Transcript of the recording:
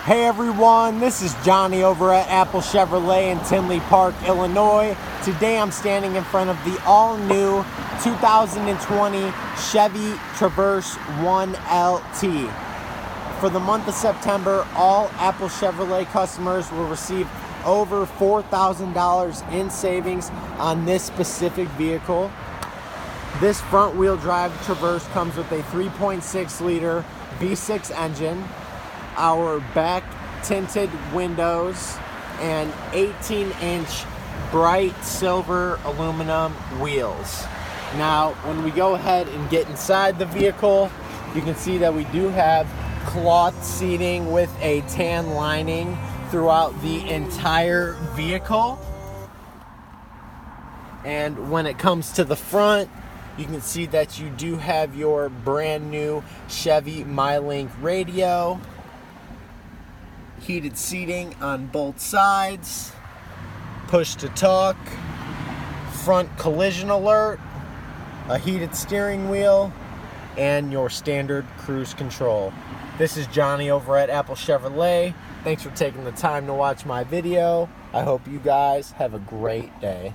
Hey everyone, this is Johnny over at Apple Chevrolet in Tinley Park, Illinois. Today I'm standing in front of the all-new 2020 Chevy Traverse 1LT. For the month of September, all Apple Chevrolet customers will receive over $4,000 in savings on this specific vehicle. This front-wheel drive Traverse comes with a 3.6-liter V6 engine, our back tinted windows, and 18-inch bright silver aluminum wheels. Now, when we go ahead and get inside the vehicle, you can see that we do have cloth seating with a tan lining throughout the entire vehicle. And when it comes to the front, you can see that you do have your brand new Chevy MyLink radio, heated seating on both sides, push to talk, front collision alert, a heated steering wheel, and your standard cruise control. This is Johnny over at Apple Chevrolet. Thanks for taking the time to watch my video. I hope you guys have a great day.